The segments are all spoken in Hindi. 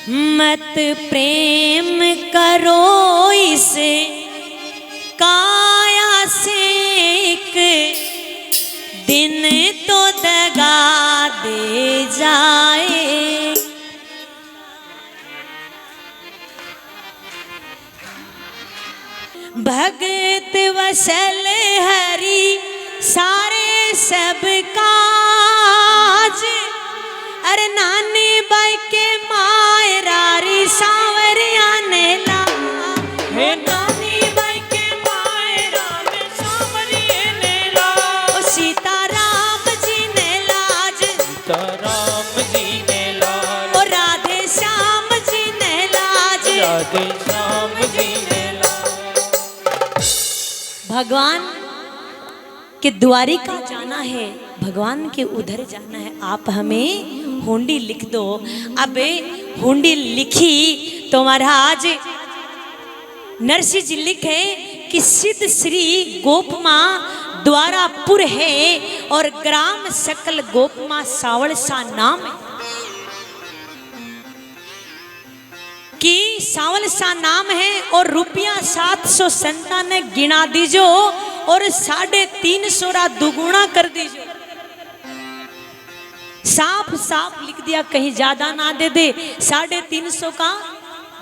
मत प्रेम करो इसे काया से, एक दिन तो दगा दे जाए। भगत वसल हरि सारे सब काज, अरे नानी बाई के मायरारी सांवरिया ने ला, हे नानी बाई के मायरारी सांवरिया ने ला। ओ सीता राम जी ने लाज, सीता राम जी ने लाज, ओ राधे श्याम जी ने लाज, राधे श्याम जी ने लाज। भगवान के द्वारिका जाना है, भगवान के उधर जाना है, आप हमें हुंडी लिख दो। अब हुंडी लिखी तो महाराज नरसिंह जी लिखे कि सिद्ध श्री गोपमा द्वारापुर है और ग्राम सकल गोपमा सावलसा नाम है, कि सावलसा नाम है और रुपया 797 गिना दीजो और 350 दुगुना कर दीजो। साफ साफ लिख दिया, कहीं ज्यादा ना दे दे। 350 का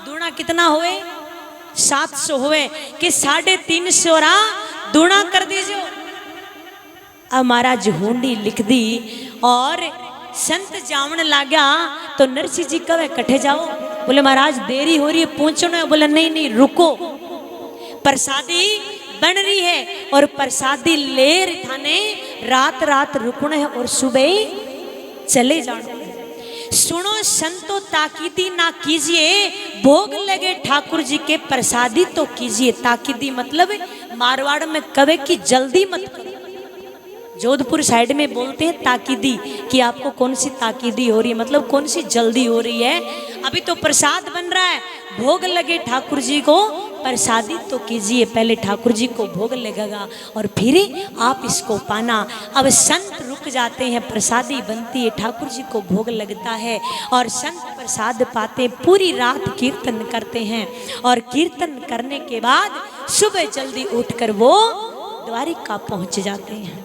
दूना कितना हुए? 700 हुए, कि 350 दूना कर दीजो। अब महाराज हुंडी लिख दी और संत जावन लगा तो नरसिंह जी कहे कट्ठे जाओ। बोले महाराज देरी हो रही है, पहुंचना है। बोले नहीं नहीं रुको, प्रसादी बन रही है और प्रसादी ले थाने रात रात रुकना है और सुबह चले जाना। सुनो संतो ताकीदी ना कीजिए, भोग लगे ठाकुर जी के प्रसादी तो कीजिए। ताकीदी मतलब मारवाड़ में कवे की जल्दी मत करो। जोधपुर साइड में बोलते हैं ताकीदी, कि आपको कौन सी ताकीदी हो रही है, मतलब कौन सी जल्दी हो रही है। अभी तो प्रसाद बन रहा है, भोग लगे ठाकुर जी को प्रसादी तो कीजिए। पहले ठाकुर जी को भोग लगेगा और फिर आप इसको पाना। अब संत रुक जाते हैं, प्रसादी बनती है, ठाकुर जी को भोग लगता है और संत प्रसाद पाते, पूरी रात कीर्तन करते हैं और कीर्तन करने के बाद सुबह जल्दी उठकर वो द्वारिका पहुंच जाते हैं।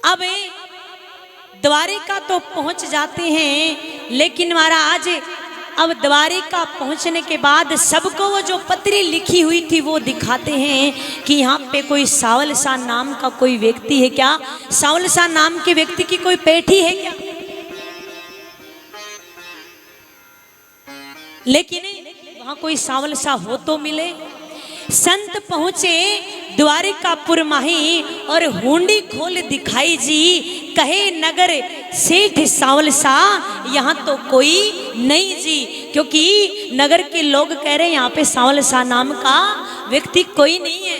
अब द्वारिका तो पहुंच जाते हैं, लेकिन महाराज अब द्वारिका पहुंचने के बाद सबको वो जो पत्री लिखी हुई थी वो दिखाते हैं कि यहाँ पे कोई सावलसा नाम का कोई व्यक्ति है क्या? सावलसा नाम के व्यक्ति की कोई पेठी है क्या? लेकिन वहां कोई सावलसा हो तो मिले। संत पहुंचे द्वारिकापुर माही और हुंडी खोल दिखाई जी, कहे नगर सेठ सावलसा यहाँ तो कोई नहीं जी, क्योंकि नगर के लोग कह रहे हैं यहाँ पे सावलसा नाम का व्यक्ति कोई नहीं है।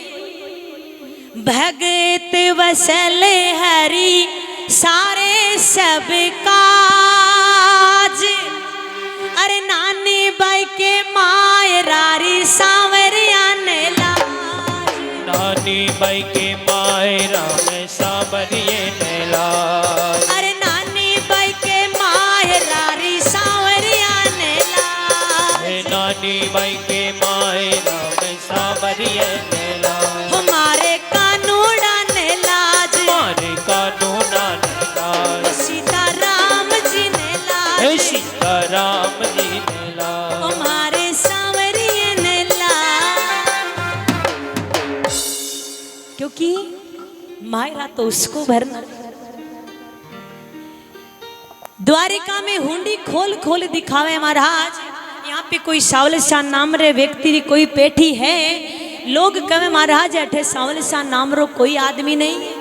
भगत वसल हरि सारे सब काज, अरे नानी बाई के मायरारी सांवरिया ने लाज, नानी बाई के मायरा में सांवरिया ने लाज, अरे नानी बाई के मायरारी सांवरिया ने लाज, नानी बाई के मायरा में सांवरिया ने लाज, हमारे कानूना ने लाज, हमारे कानूना ने लाज, सीता राम जी ने लाज, सीता राम जी ने लाज, हमारे सांवरिया ने लाज। क्योंकि मायरा तो उसको भरना। द्वारिका में हुंडी खोल खोल दिखावे महाराज, यहाँ पे कोई सावलसा नाम रे व्यक्ति की कोई पेठी है। लोग कहे महाराज अठे सावलसा नाम रो कोई आदमी नहीं है।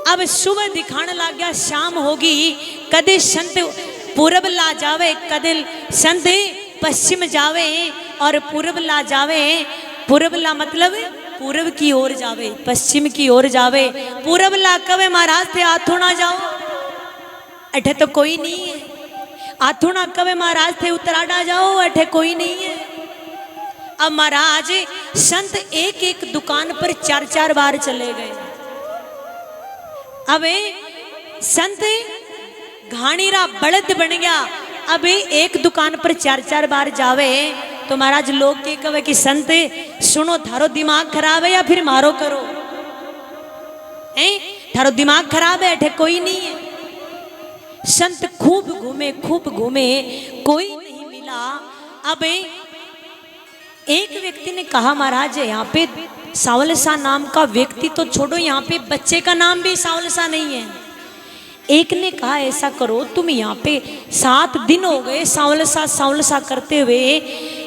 अब सुबह दिखाने लग गया, शाम होगी, कदे संत पूरब ला जावे, कदे संत पश्चिम जावे और पूरब ला जावे। पूरब ला मतलब पूरब की ओर जावे, पश्चिम की ओर जावे। पूरब ला कवे महाराज थे आथुना जाओ, अठे तो कोई नहीं है। आथुना कवे महाराज थे उत्तराडा जाओ, अठे कोई नहीं है। अब महाराज संत एक एक दुकान पर 4-4 बार चले गए। अब संत घाणीरा बलद बन गया। अब एक दुकान पर 4-4 बार जावे तो महाराज लोग के कहे कि संत सुनो थारो दिमाग खराब है या फिर मारो करो, थारो दिमाग खराब है, अठे कोई नहीं है। संत खूब घूमे कोई नहीं मिला। अब एक व्यक्ति ने कहा महाराज यहाँ पे सावलसा नाम का व्यक्ति तो छोड़ो, यहाँ पे बच्चे का नाम भी सावलसा नहीं है। एक ने कहा ऐसा करो तुम यहाँ पे 7 दिन हो गए सावलसा करते हुए,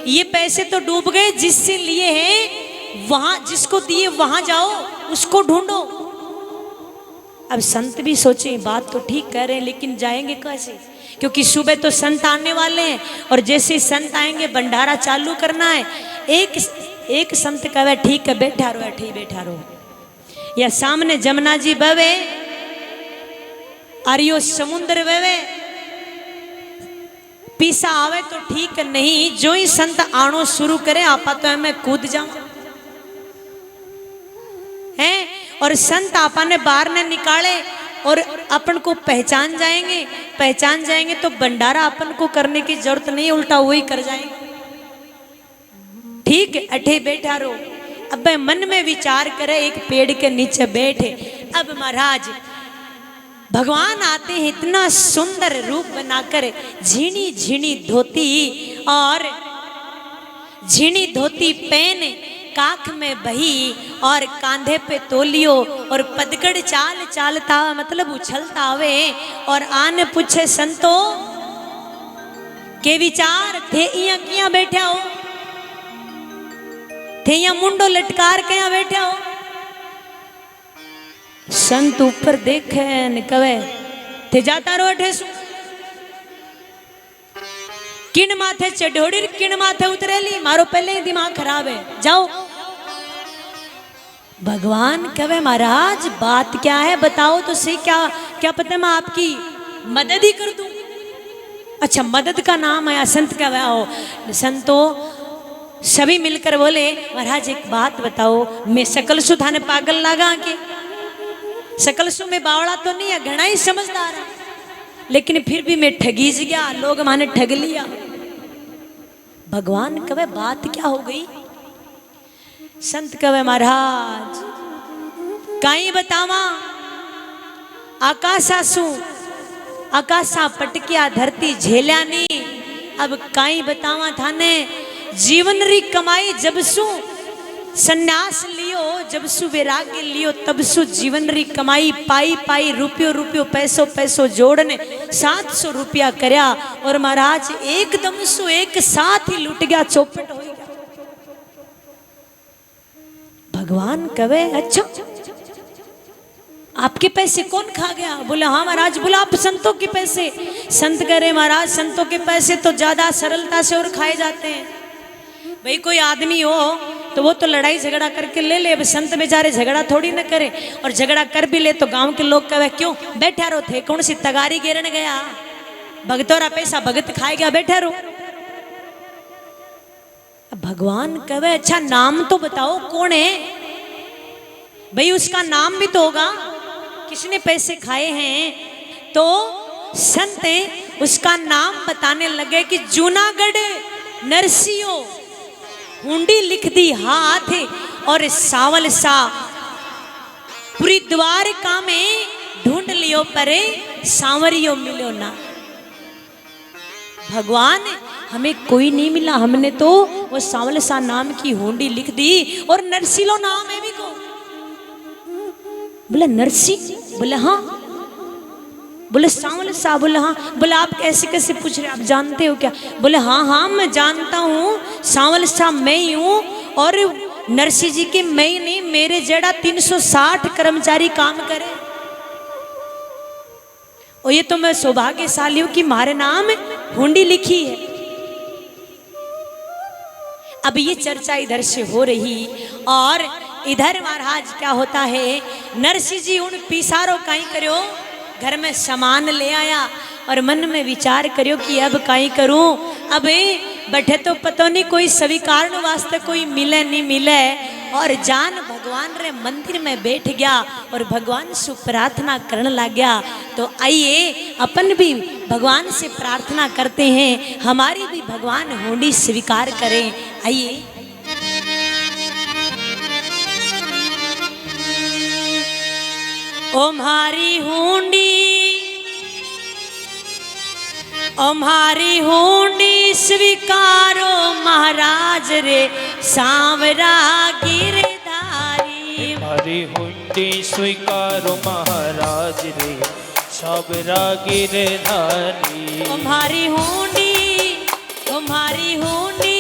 ये पैसे तो डूब गए, जिससे लिए हैं वहां, जिसको दिए वहां जाओ, उसको ढूंढो। अब संत भी सोचे बात तो ठीक कह रहे हैं, लेकिन जाएंगे कैसे, क्योंकि सुबह तो संत आने वाले हैं और जैसे संत आएंगे भंडारा चालू करना है। एक संत कहे ठीक है बैठा रहो, ठीक बैठा रहो। या सामने जमुना जी बवे, अरियो समुद्र बवे, पीसा आवे तो ठीक नहीं, जो ही संत आनो शुरू करे आपा तो मैं कूद जाऊं है। और संत आपा ने बाहर ने निकाले और अपन को पहचान जाएंगे तो भंडारा अपन को करने की जरूरत नहीं, उल्टा वही कर जाएंगे। ठीक है अठे बैठा रहो। अब मन में विचार करे, एक पेड़ के नीचे बैठे। अब महाराज भगवान आते हैं इतना सुंदर रूप बनाकर, झीनी झीनी धोती और झीनी धोती पहन, काख में बही और कांधे पे तोलियो और पदगड़ चाल चालता मतलब उछलता आवे और आने पूछे संतो के विचार थे, इया किया बैठा हो थे, या मुंडो लटकार के यहाँ बैठा हो। संत ऊपर देखे न कवे थे जाता रो ठेसु, किन माथे चढ़ोड़ी किन माथे उतरेली, मारो पहले ही दिमाग खराब है, जाओ। भगवान कहे महाराज बात क्या है बताओ तो सही, क्या पता मैं आपकी मदद ही कर दूं। अच्छा मदद का नाम आया, संत का आओ। संतो सभी मिलकर बोले महाराज एक बात बताओ, मैं सकलसु थाने पागल लगा के, सकलसु में बावड़ा तो नहीं है, घना ही समझदार है, लेकिन फिर भी मैं ठगीज गया, लोग माने ठग लिया। भगवान कहे बात क्या हो गई। संत कहे महाराज काई बतावा, आकाशा पटकिया धरती झेल्यानी। अब काई बतावा थाने, जीवन री कमाई जब सु संन्यास लियो, जब सु वैराग्य लियो, तब सु जीवन री कमाई पाई रुपयो पैसो जोड़ने 700 रुपया करया और महाराज एकदम सु एक साथ ही लुट गया, चौपट हो गया। भगवान कहे अच्छा आपके पैसे कौन खा गया। बोला हाँ महाराज। बोला आप संतों के पैसे। संत कह रहे महाराज संतों के पैसे तो ज्यादा सरलता से और खाए जाते हैं। भाई कोई आदमी हो तो वो तो लड़ाई झगड़ा करके ले ले, अब संत बेचारे झगड़ा थोड़ी न करे, और झगड़ा कर भी ले तो गांव के लोग कहे क्यों बैठा रो थे, कौन सी तगारी गिरने गया, भगतोरा पैसा भगत खाएगा, बैठा रो। भगवान कहे अच्छा नाम तो बताओ कौन है। भाई उसका नाम भी तो होगा, किसने पैसे खाए हैं। तो संत उसका नाम बताने लगे कि जूनागढ़ नरसियो, हुंडी लिख दी हाथ और सावल सा पूरी द्वारका में ढूंढ लियो परे सांवरियो मिलो ना। भगवान हमें कोई नहीं मिला, हमने तो वो सावल सा नाम की हुंडी लिख दी और नरसिलो नाम है भी को। बोले नरसी, बोले हाँ। बोले सावल सा, बोले हाँ। बोले आप कैसे कैसे पूछ रहे, आप जानते हो क्या। बोले हाँ हाँ मैं जानता हूँ, सावल सा मैं ही हूँ और नरसी जी के मैं ही नहीं, मेरे जड़ा 360 कर्मचारी काम करे। और ये तो मैं सौभाग्यशाली हूँ कि मारे नाम हुंडी लिखी है। अब ये चर्चा इधर से हो रही और इधर महाराज क्या होता है, नरसिंह जी उन पिसारो काई करो, घर में सामान ले आया और मन में विचार करो कि अब काई करूं। अब बैठे तो पता नहीं कोई स्वीकार वास्ते कोई मिले नहीं मिले और जान भगवान रे मंदिर में बैठ गया और भगवान से प्रार्थना करने लग गया। तो आइए अपन भी भगवान से प्रार्थना करते हैं, हमारी भी भगवान हुंडी स्वीकार करें। आइए ओ म्हारी हुंडी, ओ म्हारी हुंडी स्वीकारो महाराज रे सांवरा गिरधारी। हमारी हुंडी स्वीकारो महाराज रे सांवरा गिरधारी। ओ म्हारी हुंडी, ओ म्हारी हुंडी,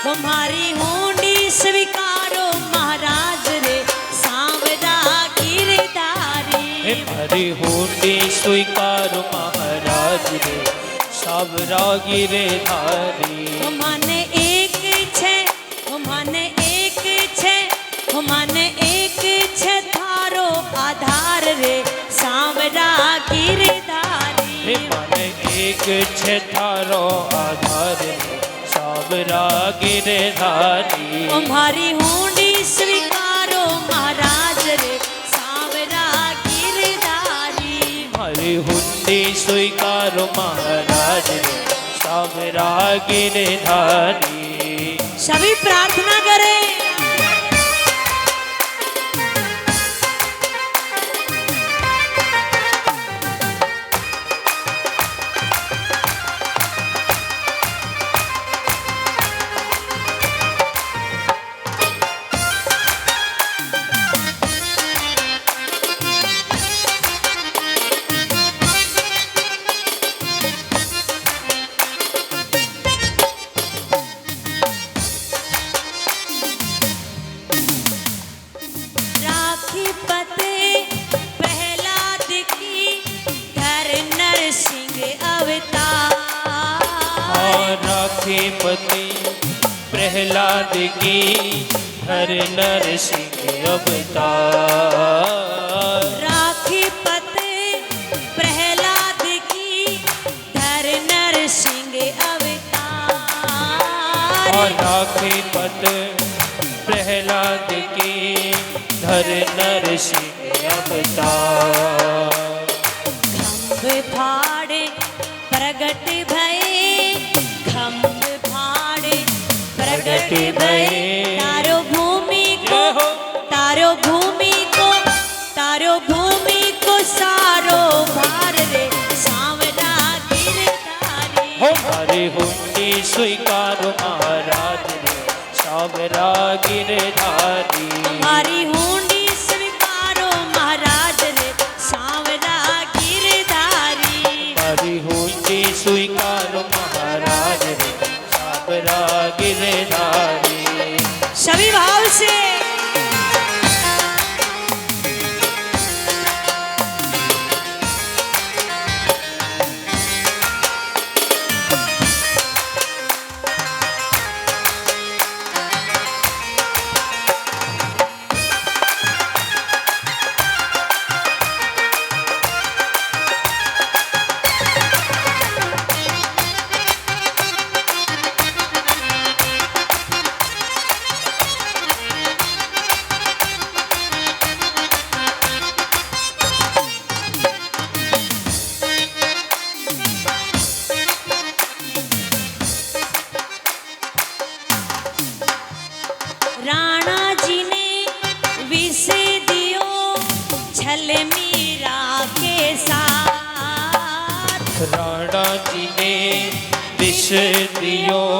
ओ म्हारी हुंडी स्वीकारो महाराज रे सांवरा गिरधारी। हमारी हुंडी स्वीकारो महाराज रे सांवरा गिरधारी। माने एक छे, माने एक छे, माने एक छे थारो आधार रे सांवरा गिरधारी। माने एक छे थारो आधार रे सांवरा गिरधारी। हमारी हुंडी स्वीकारो महाराज रे सांवरा गिरधारी। हमारी हुंडी स्वीकारो महाराज रे सांवरा गिरधारी। सभी प्रार्थना करें। पति प्रहलाद की हर नरसिंह अवतार। राखी पते प्रहलाद की धर नरसिंह अवतार। राखी पत प्रहलाद की धर नरसिंह अवतार। खंभ फाड़े प्रगट भये, खंभ फाड़े प्रगट भये। तारो भूमि को, तारो भूमि को, तारो भूमि को सारो भार रे सांवरा गिरधारी। हमारी हुंडी स्वीकारो महाराज रे सांवरा गिरधारी। हमारी हुंडी स्वीकारो महाराज रे सांवरा गिरधारी। हमारी हुंडी स्वीकारो महाराज रे सांवरा गिरधारी। सभी भाव से राणा जी ने विष दियो छल मीरा के साथ। राणा जी ने विष दियो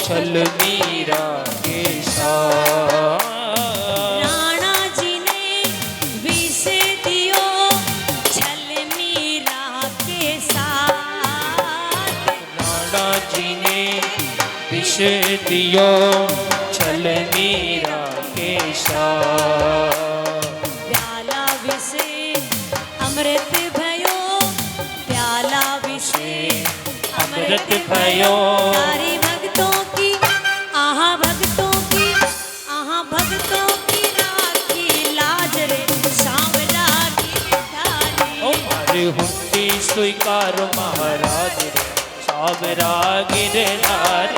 छल मीरा के साथ। राणा जी ने विष दियो छल मीरा के साथ। राणा जी ने विष दियो छल मीरा के साथ। प्याला विष अमृत भयो, प्याला विष अमृत भयो। सारी भक्तों की, आहा भक्तों की, आहा भक्तों की राखी लाज रे सांवरा गिरधारी। हमारी हुंडी स्वीकारो महाराज रे सांवरा गिरधारी।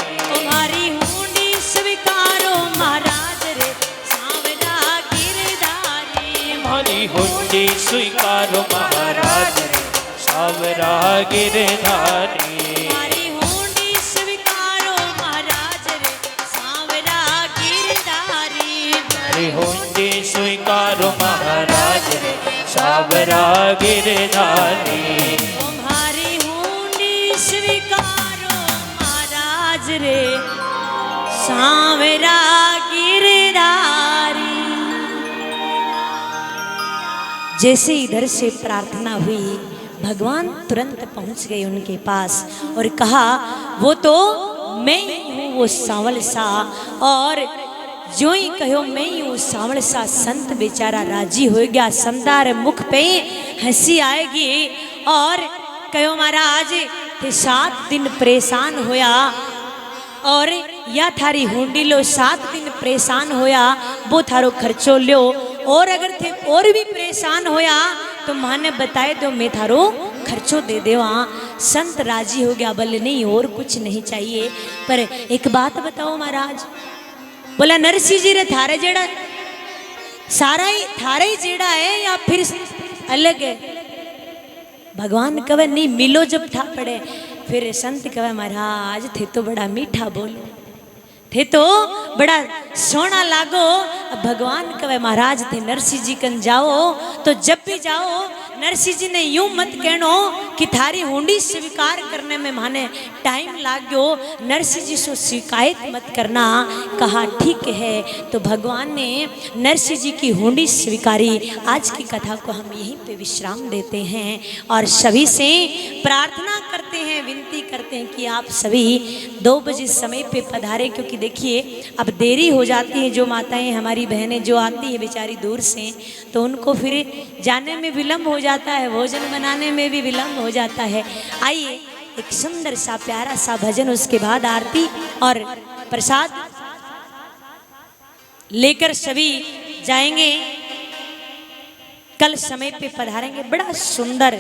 हुंडी स्वीकारो महाराज रे सावरा गिरधारी। हमारी हुंडी स्वीकारो महाराज रे सांवरा गिरधारी। हमारी हुंडी स्वीकारो महाराज रे सावरा गिरधारी। तुम्हारी हुंडी स्वीकारो महाराज रे सांवरा गिरधारी। जैसे इधर से प्रार्थना हुई भगवान तुरंत पहुंच गए उनके पास और कहा वो तो मैं ही हूँ वो सांवल सा। और जो ही कहो मैं ही हूँ सांवल सा, संत बेचारा राजी हो गया। संतार मुख पे हंसी आएगी और कहो महाराज थे 7 दिन परेशान होया और या थारी हुंडी लो 7 दिन परेशान होया वो थारो खर्चो लो। और अगर थे और भी परेशान होया तो माने बताए तो मैं थारो खर्चो दे देवा। संत राजी हो गया, बोले नहीं और कुछ नहीं चाहिए। पर एक बात बताओ महाराज, बोला नरसिंह जी रे थारे जेड़ा सारा ही थारे ही जेड़ा है या फिर अलग है? भगवान कहे नहीं मिलो जब ठा पड़े। फिर संत कहे महाराज थे तो बड़ा मीठा बोलो, थे तो बड़ा सोना लागो। भगवान कहे महाराज थे नरसिंह जी कन जाओ तो जब भी जाओ नरसिंह जी ने यूं मत कहनो कि थारी हुंडी स्वीकार करने में माने टाइम लाग गयो, नरसिंह जी से शिकायत मत करना। कहा ठीक है। तो भगवान ने नरसिंह जी की हुंडी स्वीकारी। आज की कथा को हम यहीं पे विश्राम देते हैं और सभी से प्रार्थना करते हैं, विनती करते हैं कि आप सभी 2 बजे समय पे पधारे, क्योंकि देखिए अब देरी हो जाती है। जो माताएं हमारी बहनें जो आती हैं बेचारी दूर से, तो उनको फिर जाने में विलम्ब हो जाता है, भोजन बनाने में भी विलम्ब हो जाता है। आइए एक सुंदर सा प्यारा सा भजन, उसके बाद आरती और प्रसाद लेकर सभी जाएंगे। कल समय पे पधारेंगे। बड़ा सुंदर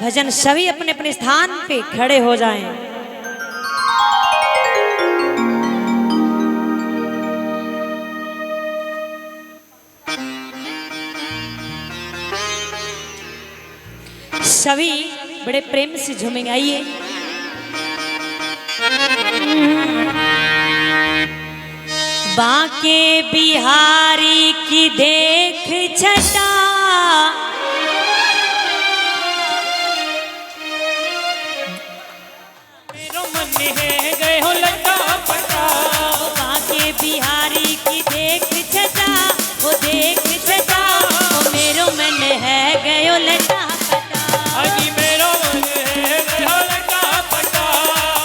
भजन, सभी अपने अपने स्थान पे खड़े हो जाएं। सभी बड़े प्रेम से झूमेंगे। आइए बांके बिहारी की देख छटा, मेरो मन है गए हो लटा पटा। बांके बिहारी की देख छटा, वो देख छटा, वो मेरो मन है गयो लटा पटा। अजी मेरो मन है गए हो लटा पटा।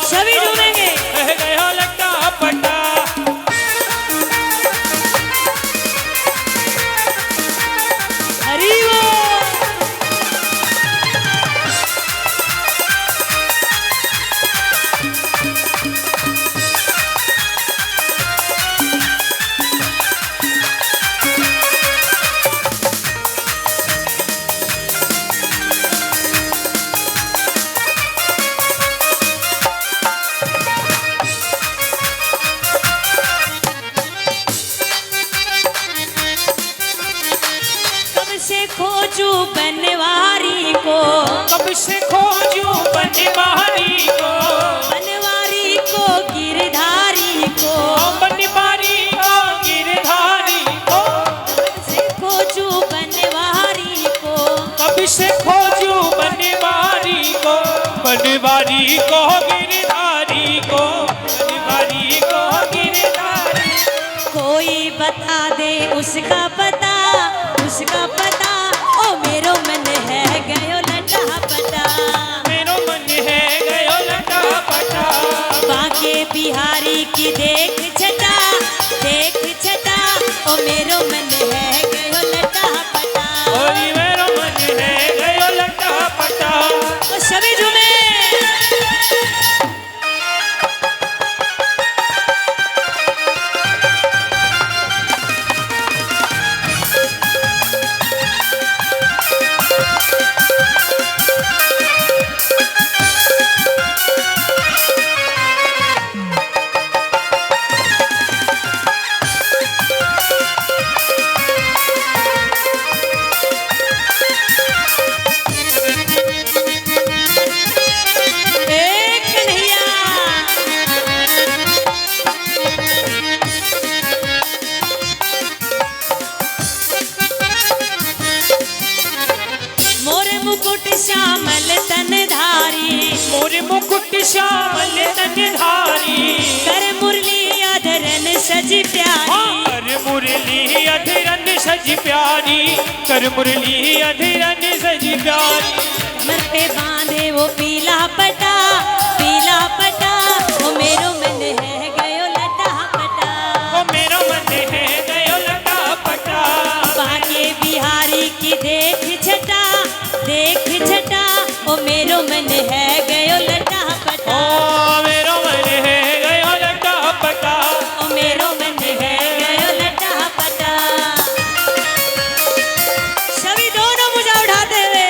सभी झूमेंगे। गए हो लटा पटा। हरि बोल। खोजू बनवारी को, कब से खोजू बनवारी को, बनवारी को गिरधारी को, बनवारी को गिरधारी को। कब से खोजू बनवारी को, कब से खोजू बनवारी को, बनवारी को गिरधारी को, बनवारी को गिरधारी। कोई बता दे उसका पता, उसका पता। ओ मेरो मन है गयो लटा पटा, मेरो मन है गयो लटा पटा। बांके बिहारी की देख छटा, देख छटा, ओ मेरो मन है गयो लटा पटा। ओरी मेरो मन है गयो लटा पटा। ओ सभी झूमे। सजी प्यारी, कर मुरली अधीरन सजी प्यारी। कमर पे बांधे वो पीला पटा, पीला पटा, वो मेरो मन है गयो लटा पटा, वो मेरो मन है गयो लटा पटा। बाके बिहारी की देख छटा, देख छटा, वो मेरो मन है गयो लटा पटा, ओ मेरो मन है गयो लटा पटा, वो मेरो मन है गयो लटा पटा। सभी दोनों मुझे उठाते हुए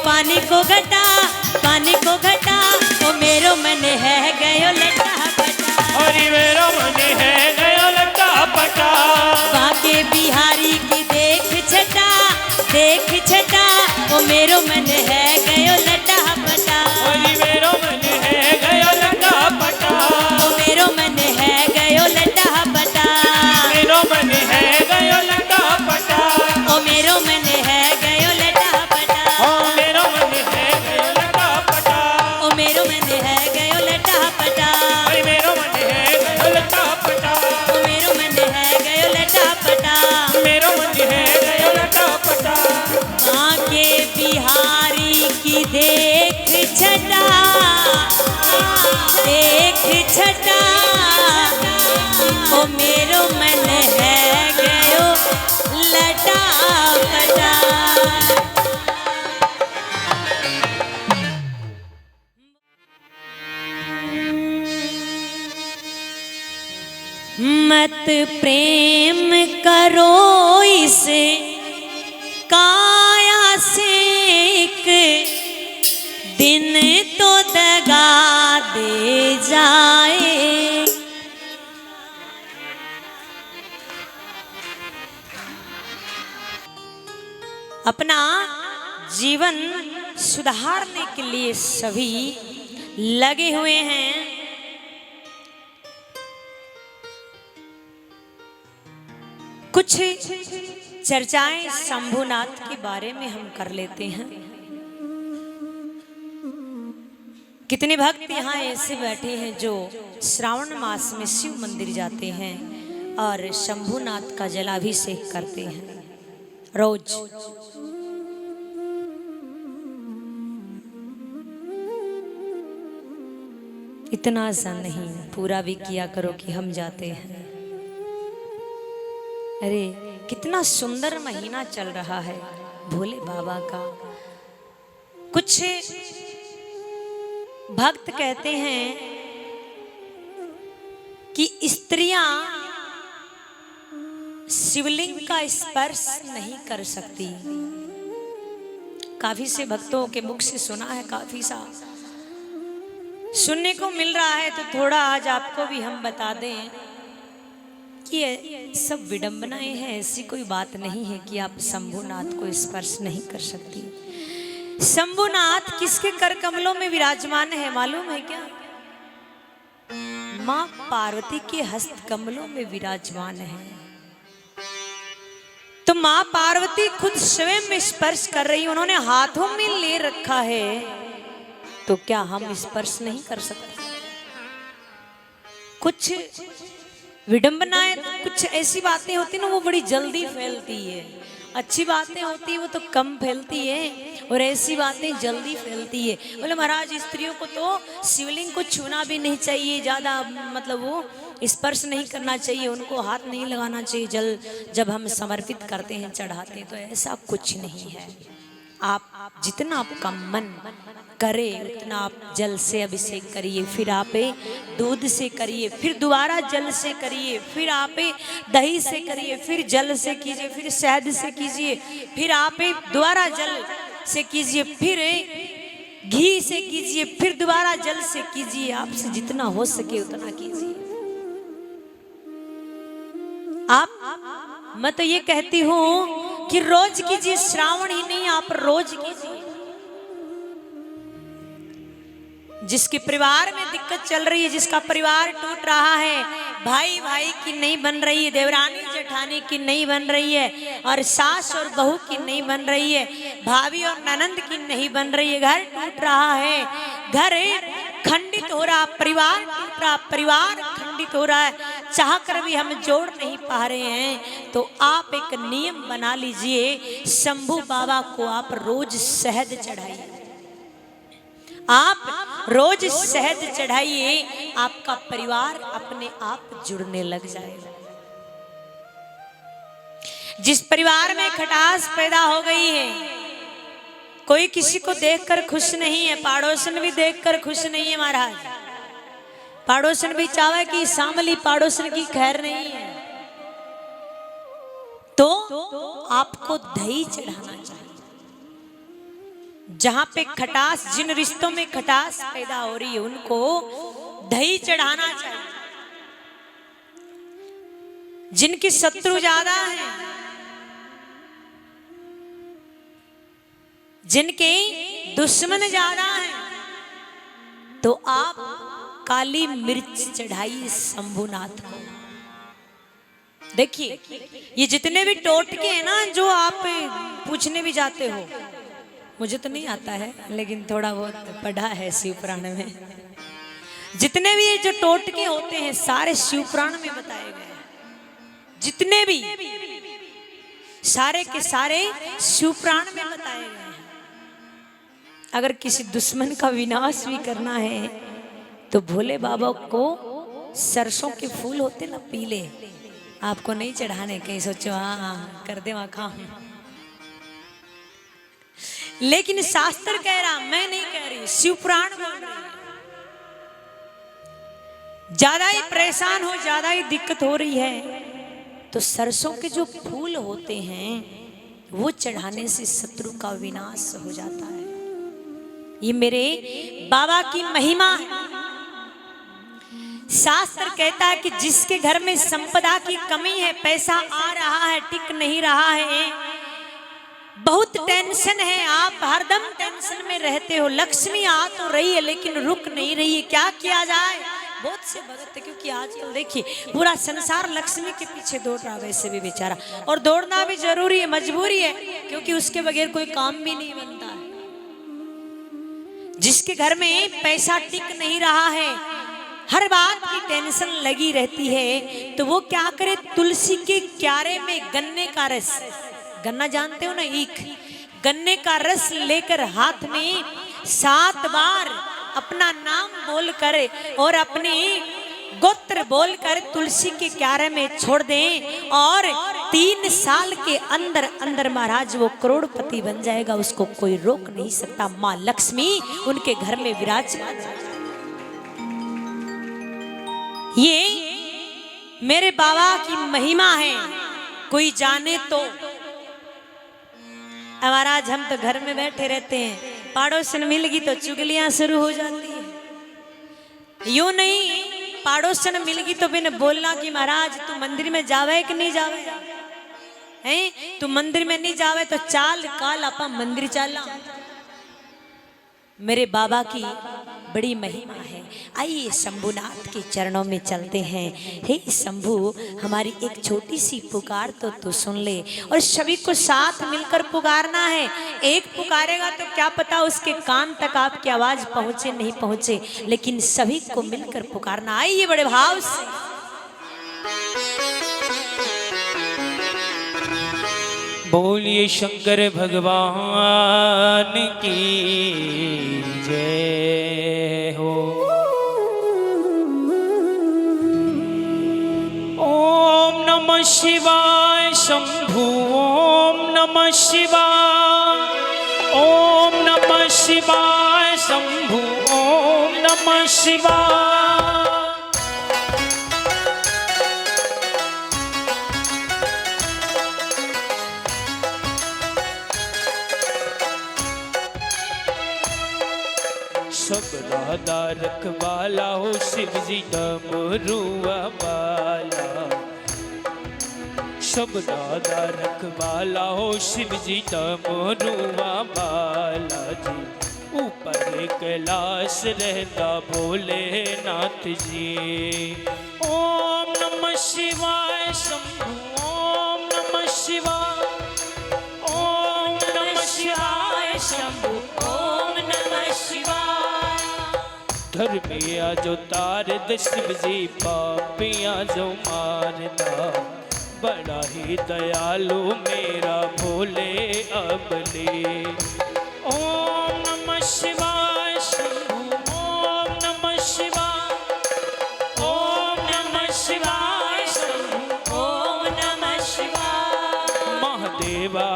पानी को घटा, पानी को घटा, वो मेरो मन है गयो लटा पटा, और मेरो मन है गयो लटा पटा। बाके बिहारी की देख छटा, देख छटा, वो मेरो मन है गयो लटा पटा, और मेरो मन है गयो लटा पटा, वो मेरो मन है गयो लटा पटा, मेरो मन है गयो लटा पटा, वो मेरो मन है गयो लटा पटा, ओ मेरो मन है गयो लटा पटा, वो मेरो मन है गयो लटा पटा, और मेरो मन है गयो लटा पटा, वो मेरो मन है गयो लटा पटा, मेरो मन है गयो लटा पटा। बाके बिहारी की देख छटा, देख छटा, ओ मेरो मन है गयो लटा पटा। मत प्रेम करो इसे काया से, एक दिन तो दगा दे जाए। अपना जीवन सुधारने के लिए सभी लगे हुए हैं। कुछ चर्चाएं शंभुनाथ के बारे में हम कर लेते हैं। कितने भक्त यहाँ ऐसे बैठे हैं जो श्रावण मास में शिव मंदिर जाते हैं और शंभुनाथ का जलाभिषेक करते हैं रोज। इतना सा नहीं, पूरा भी किया करो कि हम जाते हैं। अरे कितना सुंदर महीना चल रहा है भोले बाबा का। कुछ भक्त कहते हैं कि स्त्रियां शिवलिंग का स्पर्श नहीं कर सकती। काफी से भक्तों के मुख से सुना है, काफी सा सुनने को मिल रहा है, तो थोड़ा आज आपको भी हम बता दें कि ये सब विडंबनाएं हैं। ऐसी कोई बात नहीं है कि आप शंभुनाथ को स्पर्श नहीं कर सकती। शंभुनाथ किसके कर कमलों में विराजमान है मालूम है क्या? मां पार्वती के हस्त कमलों में विराजमान है। तो मां पार्वती खुद स्वयं में स्पर्श कर रही, उन्होंने हाथों में ले रखा है, तो क्या हम स्पर्श नहीं कर सकते? कुछ विडंबनाएं, कुछ ऐसी बातें होती ना वो बड़ी जल्दी फैलती है। अच्छी बातें होती है वो तो कम फैलती है, और ऐसी बातें जल्दी फैलती है। बोले महाराज स्त्रियों को तो शिवलिंग को छूना भी नहीं चाहिए, ज्यादा मतलब वो स्पर्श नहीं करना चाहिए, उनको हाथ नहीं लगाना चाहिए। जल जब हम समर्पित करते हैं, चढ़ाते हैं, तो ऐसा कुछ नहीं है। आप जितना आपका मन करे उतना आप जल से अभिषेक करिए, फिर आप दूध से करिए, फिर दोबारा जल से करिए, फिर आप दही से करिए, फिर जल से कीजिए, फिर शहद से कीजिए, फिर आप दोबारा जल से कीजिए, फिर घी से कीजिए, फिर दोबारा जल से कीजिए। आपसे जितना हो सके उतना कीजिए। मैं तो ये कहती हूं कि रोज कीजिए, श्रावण ही नहीं, आप रोज कीजिए। जिसके परिवार में दिक्कत चल रही है, जिसका परिवार टूट रहा है, भाई भाई की नहीं बन रही है, देवरानी जेठानी की नहीं बन रही है, और सास और बहू की नहीं बन रही है, भाभी और ननंद की नहीं बन रही है, घर टूट रहा है, घर खंडित हो रहा, परिवार टूट रहा, परिवार खंडित हो रहा है, चाह कर भी हम जोड़ नहीं पा रहे हैं, तो आप एक नियम बना लीजिए, शंभू बाबा को आप रोज शहद चढ़ाइए। आप रोज शहद चढ़ाइए, आपका परिवार अपने आप जुड़ने लग जाएगा। जिस परिवार में खटास पैदा हो गई है, कोई किसी को देखकर खुश नहीं है, पड़ोसन भी देखकर खुश नहीं है महाराज। पड़ोसन भी चाहे कि सामली पड़ोसन की खैर नहीं है, तो आपको दही चढ़ाना चाहिए। जहां पे खटास, जिन रिश्तों में खटास पैदा हो रही है, उनको दही चढ़ाना चाहिए। जिनकी शत्रु ज्यादा है, जिनके दुश्मन ज्यादा हैं, तो आप काली मिर्च चढ़ाइए शंभुनाथ को। देखिए, ये जितने भी टोटके हैं ना, जो आप पूछने भी जाते हो, मुझे तो नहीं आता है, लेकिन थोड़ा बहुत पढ़ा है शिव पुराण में। जितने भी ये जो टोटके होते हैं, सारे शिव पुराण में बताए गए हैं। जितने भी सारे के सारे शिव पुराण में बताए गए हैं। अगर किसी दुश्मन का विनाश भी करना है, तो भोले बाबा को सरसों के फूल होते ना पीले, आपको नहीं चढ़ाने, कहीं सोचो हाँ कर दे वहां खा। लेकिन शास्त्र कह रहा, मैं नहीं कह रही, शिव पुराण बोल रही है। ज्यादा ही परेशान हो, ज्यादा ही दिक्कत हो रही है, तो सरसों के जो फूल होते हैं, वो चढ़ाने से शत्रु का विनाश हो जाता है। ये मेरे बाबा की महिमा है। शास्त्र कहता है कि जिसके घर में संपदा की कमी है, पैसा आ रहा है, टिक नहीं रहा है, बहुत टेंशन है, आप हरदम टेंशन में रहते हो, लक्ष्मी आ तो रही है लेकिन रुक नहीं रही है, क्या किया जाए? बहुत से भगत, क्योंकि आजकल देखिए पूरा संसार लक्ष्मी के पीछे दौड़ रहा, वैसे भी बेचारा, और दौड़ना भी जरूरी है, मजबूरी है, क्योंकि उसके बगैर कोई काम भी नहीं बनता है। जिसके घर में पैसा टिक नहीं रहा है, हर बात की टेंशन लगी रहती है, तो वो क्या करे, तुलसी के क्यारे में गन्ने का रस, गन्ना जानते हो ना, ईख, गन्ने का रस लेकर हाथ में 7 बार अपना नाम बोल कर और अपने गोत्र बोलकर तुलसी के क्यारे में छोड़ दें, और 3 साल के अंदर अंदर महाराज वो करोड़पति बन जाएगा, उसको कोई रोक नहीं सकता। माँ लक्ष्मी उनके घर में विराजमान। ये मेरे बाबा की महिमा है, कोई जाने तो। महाराज हम तो घर में बैठे रहते हैं, पड़ोसन मिल गई तो चुगलियां शुरू हो जाती है। यूं नहीं, पड़ोसन मिल गई तो बिन बोलना कि महाराज तू मंदिर में जावे कि नहीं जावे, हैं तू मंदिर में नहीं जावे तो चाल काल आपा मंदिर चाला। मेरे बाबा की बड़ी महिमा है। आइए शंभुनाथ के चरणों में चलते हैं। हे शंभु, हमारी एक छोटी सी पुकार तो तू सुन ले, और सभी को साथ मिलकर पुकारना है। एक पुकारेगा तो क्या पता उसके कान तक आपकी आवाज पहुंचे नहीं पहुंचे, लेकिन सभी को मिलकर पुकारना। आइए बड़े भाव से। बोलिए शंकर भगवान की जय हो। नमः शिवाय शंभु ओम नमः शिवाय ओम नमः शिवाय शंभु ओम नमः शिवाय। सब राधा रखवाला हो शिव जी डमरुआ वाला, सब राधा रखवाला हो शिव जी डमरुआ वाला जी। ऊपर कैलाश रहता भोलेनाथ जी। ओम नमः शिवाय शंभु ओम नमः शिवाय ओम नमः शिवाय शंभु ओम नमः शिवाय। धर्मिया जो तार द शिव जी पापिया जो मारदा, बड़ा ही दयालु मेरा भोले अबले। ओम नमः शिवाय शंभु ओम नमः शिवाय ओम नमः शिवाय शंभु ओम नमः शिवाय। महादेवा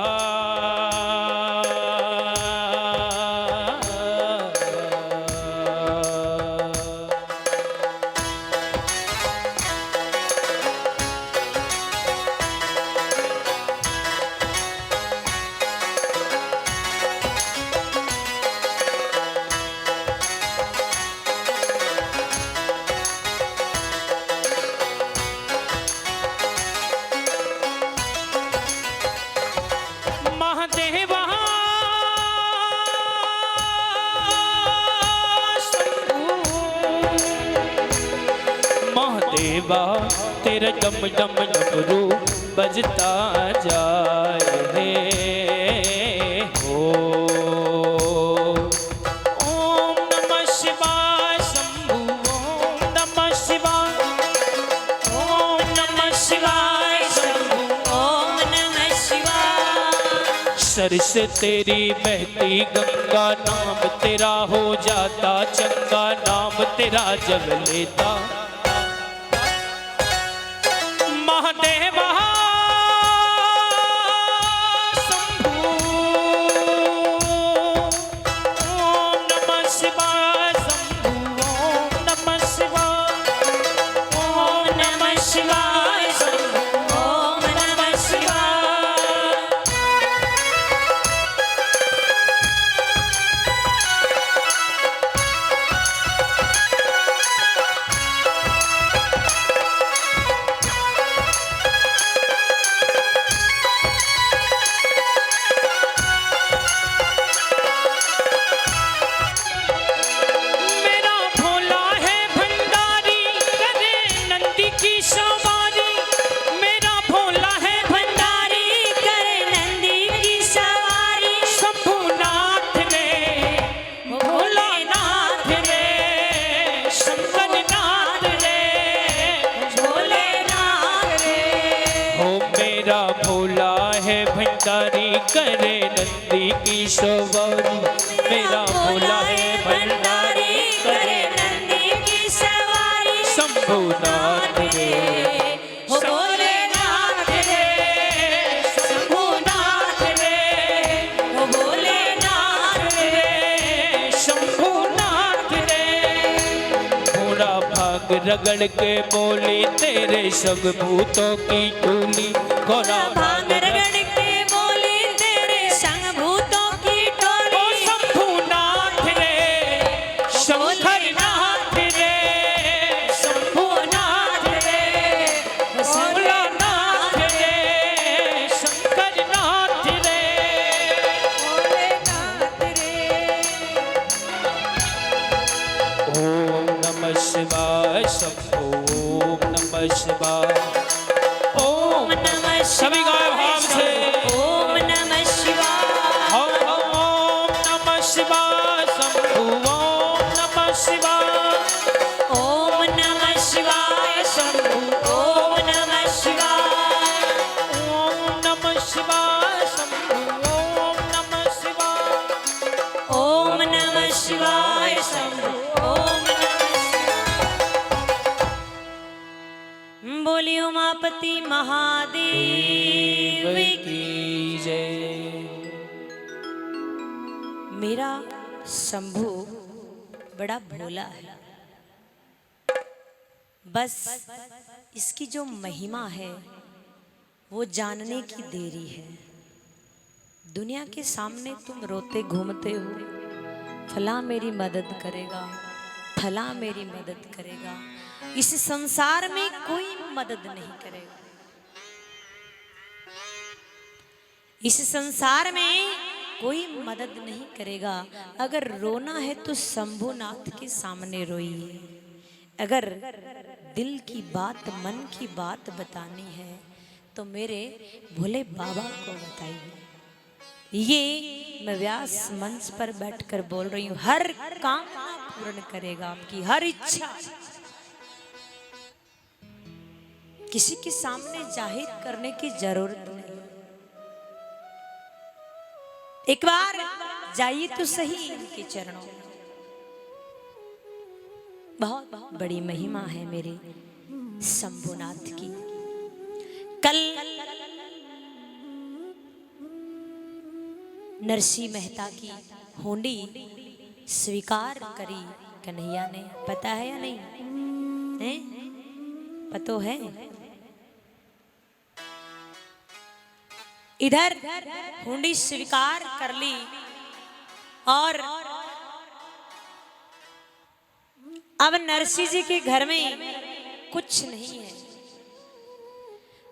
महादेवा तेरा डम डम डमरू बजता जाए हो। ओम नमः शिवाय शंभु ओम नमः शिवाय ओम नमः शिवाय शंभु ओम नमः शिवाय। सर से तेरी बहती गंगा, नाम तेरा हो जाता चंगा, नाम तेरा जग लेता। महादेवा शंभु ओम नमः शिवाय शंभु ओम नमः शिवाय ओम नमः शिवाय शंभु ओम नमः शिवाय। भंडारी करे नंदी की सवारी, मेरा भोला है भंडारी करे नंदी की सवारी। शंभुनाथ रे हो भोलेनाथ रे, शंभुनाथ रे हो भोलेनाथ रे, शंभुनाथ रे। घोड़ा भाग रगड़ के बोली तेरे सब भूतों की टोली, घोड़ा भाग रगड़ शिवाय शंभो ओम नमः शिवाय ओम नमः सभी गाय भाव से ओम नमः शिवाय ओम नमः शिवाय शंभो ओम नमः शिवाय ओम नमः शिवाय शंभो ओम नमः शिवाय ओम नमः शिवाय शंभो ओम नमः शिवाय ओम नमः शिवाय शंभो ओम बोली उमापति महादेव की जय। मेरा शंभू बड़ा भोला है, बस इसकी जो महिमा है वो जानने की देरी है। दुनिया के सामने तुम रोते घूमते हो, फला मेरी मदद करेगा, फला मेरी मदद करेगा। इस संसार में कोई मदद नहीं करेगा। इस संसार में कोई मदद नहीं करेगा। अगर रोना है तो शंभुनाथ के सामने रोइए। अगर दिल की बात, मन की बात बतानी है तो मेरे भोले बाबा को बताइए। ये मैं व्यास मंच पर बैठकर बोल रही हूँ, हर काम पूर्ण करेगा, आपकी हर इच्छा। किसी के सामने जाहिर करने की जरूरत नहीं। एक बार जाइए तो सही इनके चरणों में। बहुत बड़ी महिमा है मेरे शंभुनाथ की। कल नरसिंह मेहता की हुंडी स्वीकार करी कन्हैया ने, पता है या नहीं है? पतो है? इधर हुंडी स्वीकार कर ली और अब नरसिंह जी के घर में कुछ नहीं है।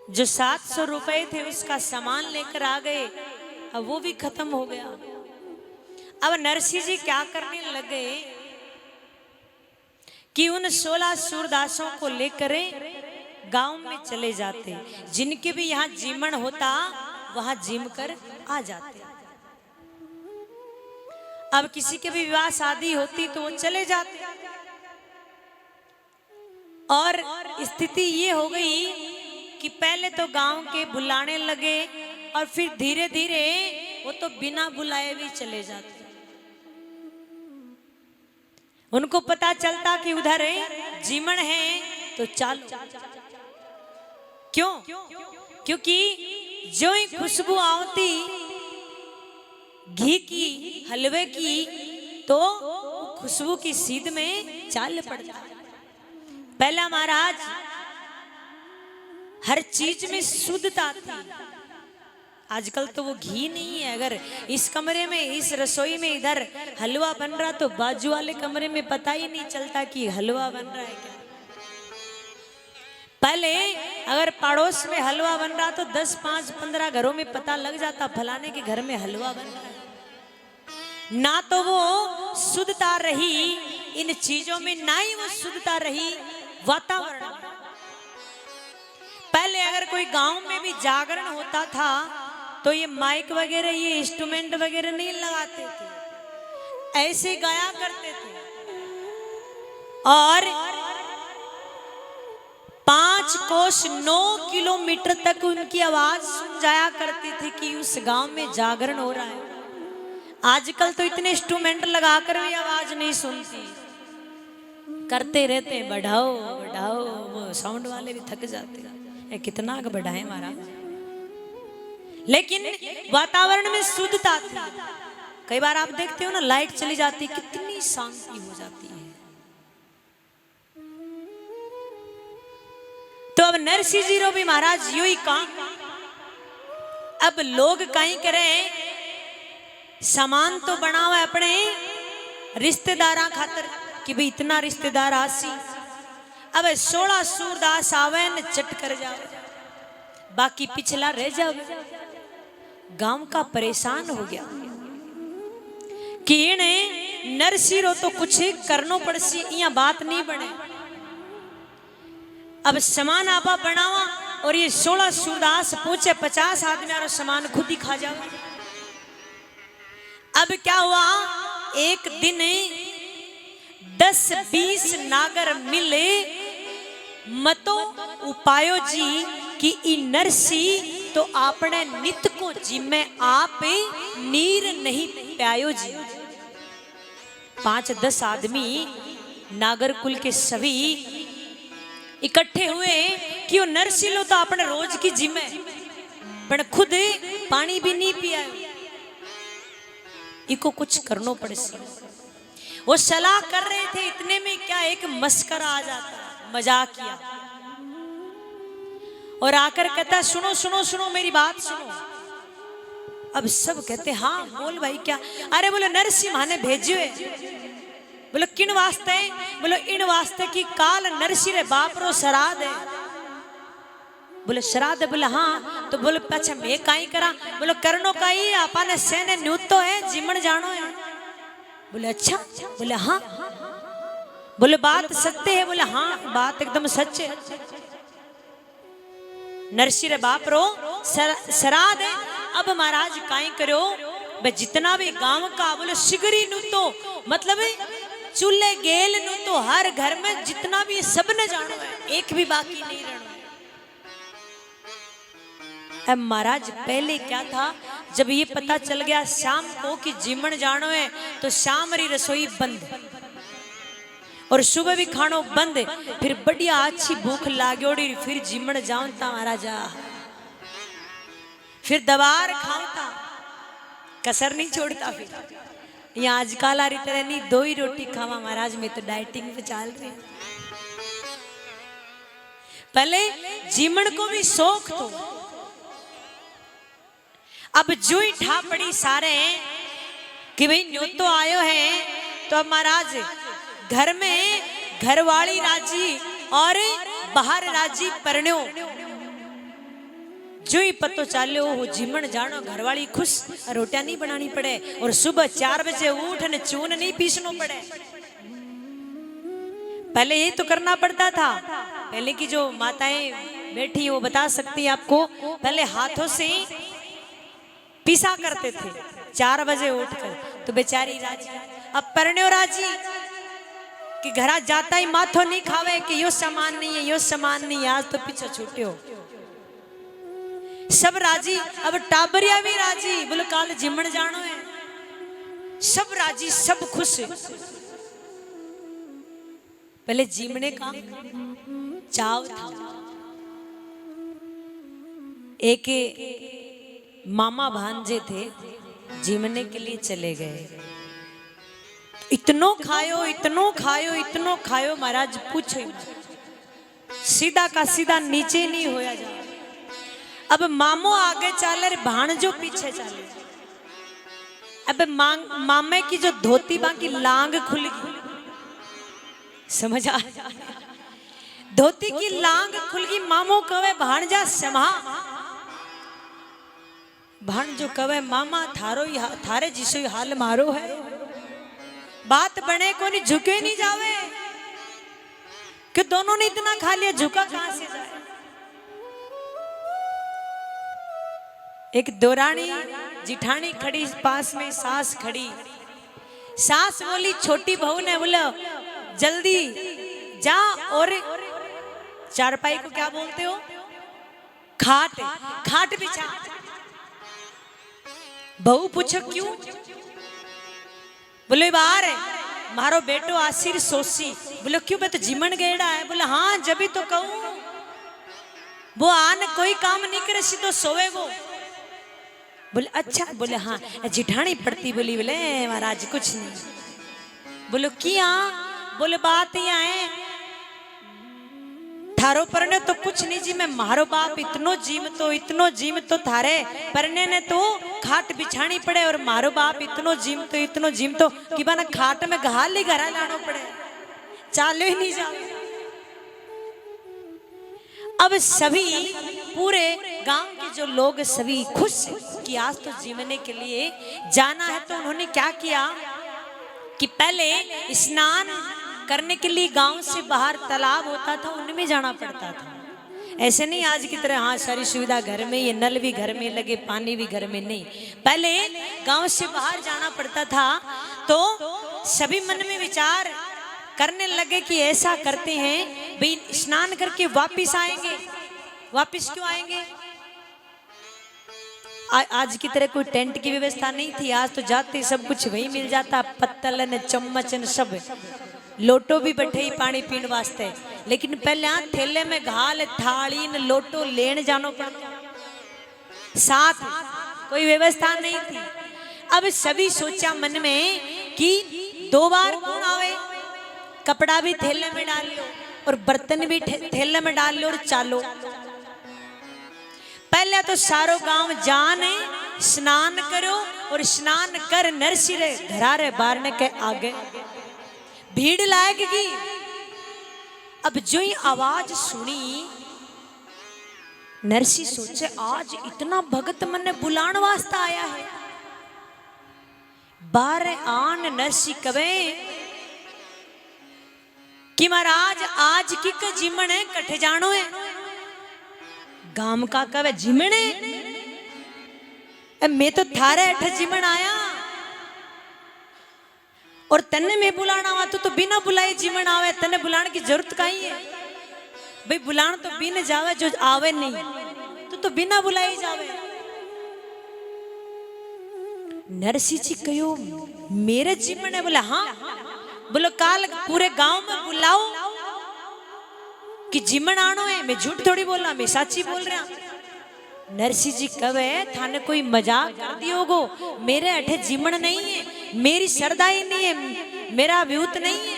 जो 700 रुपए थे उसका सामान लेकर आ गए, अब वो भी खत्म हो गया। अब नरसिंह जी क्या करने लगे कि उन 16 सूरदासों को लेकर गांव में चले जाते। जिनके भी यहाँ जीमण होता वहां जिम कर आ जाते। अब किसी के भी विवाह शादी होती तो वो चले जाते। और स्थिति ये हो गई कि पहले तो गांव के बुलाने लगे और फिर धीरे धीरे वो तो बिना बुलाए भी चले जाते। उनको पता चलता कि उधर जीमण है तो चलो। क्यों? क्योंकि जो ही खुशबू आती घी की, हलवे की, तो खुशबू की सीध में चाल पड़ता। पहला महाराज हर चीज में शुद्धता थी। आजकल तो वो घी नहीं है। अगर इस कमरे में, इस रसोई में इधर हलवा बन रहा तो बाजू वाले कमरे में पता ही नहीं चलता कि हलवा बन रहा है क्या। पहले अगर पड़ोस में हलवा बन रहा तो 10, 5, 15 घरों में पता लग जाता फलाने के घर में हलवा बन रहा है। ना तो वो शुद्धता रही इन चीजों में, ना ही वो शुद्धता रही वातावरण। पहले अगर कोई गांव में भी जागरण होता था तो ये माइक वगैरह, ये इंस्ट्रूमेंट वगैरह नहीं लगाते थे, ऐसे गाया करते थे। और 5 कोस 9 किलोमीटर तक उनकी आवाज सुन जाया करती थी कि उस गांव में जागरण हो रहा है। आजकल तो इतने इंस्ट्रूमेंट लगाकर भी आवाज नहीं सुनती, करते रहते बढ़ाओ बढ़ाओ। वो साउंड वाले भी थक जाते हैं, कितना बढ़ाए हमारा। लेकिन वातावरण में शुद्धता थी। कई बार आप देखते हो ना, लाइट चली जाती, कितनी शांति हो जाती है। तो अब नरसिंह जी रो भी महाराज यू ही काम। अब लोग कहीं करें, सामान तो बना हुआ है अपने रिश्तेदारा खातर कि भाई इतना रिश्तेदार आसी। अब 16 सूरदास आवे न चट कर जावे, बाकी पिछला रह जावे। गांव का परेशान हो गया कि इन्हें नरसिंह तो कुछ करनो पड़सी, यहाँ बात नहीं बने। अब सामान आपा बनावा और ये 16 सूरदास पूछे 50 आदमी और सामान खुद ही खा जाओ। अब क्या हुआ, एक दिन 10-20 नागर मिले मतो उपायो जी कि इ नरसिंह तो आपने नित को जिम्मे आप नीर नहीं प्यायो जी। 5-10 आदमी नागर कुल के सभी इकट्ठे हुए कि वो नरसिलो तो अपने रोज की जिम है, पर खुद पानी भी नहीं पिया, इको कुछ करनो पड़े। वो सलाह कर रहे थे, इतने में क्या एक मस्करा आ जाता, मजाक किया और आकर कहता सुनो सुनो सुनो मेरी बात सुनो। अब सब कहते हाँ बोल भाई क्या? अरे बोले नरसिम्हा ने भेजे है। बोलो किन वास्ते? बोलो इन वास्ते कि काल नरसी रे बाप रो श्राद्ध है। बोले श्राद्ध है? बोले हाँ। तो बोले अच्छा मैं काई करा? बोलो करनो काई आपने सेने न्यूतो है जिमण जानो है। बोले अच्छा? बोले हाँ। बोले बात सत्य है? बोले हाँ बात एकदम सच है। नरसी रे बाप रो श्राद्ध है। अब महाराज काई करो बे जितना भी गांव का बोले सिगरी नु तो मतलब चूल्हे गेल नु तो हर घर में जितना भी सब ने जानो है, एक भी बाकी नहीं रहना। अब महाराज पहले क्या था, जब ये पता चल गया शाम को कि जिमण जानो है तो शाम री रसोई बंद और सुबह भी खानो बंद। फिर बढ़िया अच्छी भूख लागोड़ी फिर जिमण जाऊं ता महाराजा, फिर दबार खाऊंता, कसर नहीं छोड़ता। फिर यहाँ आजकल आ रही तरह नहीं दो ही रोटी खावा महाराज, में तो डाइटिंग पे चल रही। पहले जिमण को भी शौक तो, अब जो ही ठा पड़ी सारे कि भाई न्योतो आयो है तो अब महाराज घर में घरवाली राजी और बाहर राजी परण्यो। जो ही पतो चालो हो जिमण जानो घरवाली खुश, रोटियां नहीं बनानी पड़े और सुबह 4 बजे उठ ने चून नहीं पीसनो पड़े। पहले ये तो करना पड़ता था। पहले की जो माताएं बैठी वो बता सकती है आपको, पहले हाथों से पीसा करते थे 4 बजे उठकर। तो बेचारी राजी, अब परण्यो राजी कि घरा जाता ही माथो नहीं खावे कि यो सामान नहीं है, यो सामान नहीं है, आज तो पीछे छूटे हो। सब राजी, अब टाबरिया भी राजी, बोलो काल जिमण जानो है। सब राजी, सब खुश। पहले जिमने का चाव था। एक मामा भांजे थे, जिमने के लिए चले गए। इतनो खायो इतनो खायो इतनो खायो महाराज पूछो, सीधा का सीधा नीचे नहीं होया जा। अब मामो आगे चाले, भाणजो पीछे चाले। अब मामे की जो धोती बाकी लांग खुल गई, समझ आ? धोती की लांग खुल गई। मामो कवे भाणजा समा, भाणजो कवे मामा थारो थारे जिसो हाल मारो है। बात बने को नहीं, झुके नहीं जावे कि दोनों ने इतना खा लिया, झुका कहां से जाए। एक दोरानी जिठानी खड़ी पास में, सास खड़ी। सास बोली छोटी बहू ने, बोला जल्दी जा और चारपाई को क्या बोलते हो, खाट, खाट बिछा। बहू पूछो क्यों? बोले बाहर है मारो बेटो आसिर सोसी। बोले क्यों? मैं तो जिमण गेड़ा है। बोले हाँ जब भी तो कहूं, वो आन कोई काम नहीं करे सीधो सोवे वो। बोले अच्छा? बोले हाँ। जिठानी पड़ती बोली, बोले महाराज कुछ नहीं। बोलो किया? बोले बात यहाँ है थारो परने तो कुछ नहीं जी, मैं मारो बाप इतनो जीम तो थारे परने ने तो खाट बिछानी पड़े और मारो बाप इतनो जीम तो कि बना खाट में घाल ही घरा लाना पड़े, चालो ही नहीं जाओ। अब सभी पूरे गांव के जो लोग सभी खुश कि आज तो जीवने के लिए जाना है। तो उन्होंने क्या किया कि पहले स्नान करने के लिए गांव से बाहर तालाब होता था, उनमें जाना पड़ता था। ऐसे नहीं आज की तरह हाँ सारी सुविधा घर में, ये नल भी घर में लगे, पानी भी घर में, नहीं। पहले गांव से बाहर जाना पड़ता था। तो सभी मन में विचार करने लगे कि ऐसा करते हैं भाई स्नान करके वापिस आएंगे। वापिस क्यों आएंगे? आज की तरह कोई टेंट की व्यवस्था नहीं थी। आज तो जाते सब कुछ वही मिल जाता, पत्तल ने चम्मच न सब, लोटो भी बैठे ही पानी पीने वास्ते। लेकिन पहले थैले में घाल थाली न लोटो लेन जानो पड़ता, साथ कोई व्यवस्था नहीं थी। अब सभी सोचा मन में कि 2 बार कौन आवे, कपड़ा भी थैले में डाल लो और बर्तन भी थैले में डाल लो और चालो। पहले तो सारो गांव जाने स्नान करो और स्नान कर नरसी रे घरारे बारने के आगे भीड़ लागेगी। अब जो ही आवाज सुनी नरसी सोचे आज इतना भगत मने बुलाने वास्ते आया है। बारे आन नरसी कवे कि महाराज आज की का जिमण है कठे जानो है। गाम का कवे जिमणे मैं तो थारे अठ जिमण आया और तन्ने में बुलाना हुआ तो बिना बुलाए जिमण आवे, तन्ने बुलाने की जरूरत काई है भाई। बुलान तो बिन जावे जो आवे नहीं तो बिना बुलाए जावे। नरसी जी कहो मेरे जिमण है, बोले हाँ। बोलो काल पूरे गांव में बुलाओ कि जिमण आनो है। मैं झूठ थोड़ी बोल रहा, मैं सच्ची बोल रहा। नरसी जी कवे थाने कोई मजाक कर दियोगो, मेरे अठे जिमण नहीं है, मेरी श्रद्धा ही नहीं है, मेरा व्यूत नहीं है।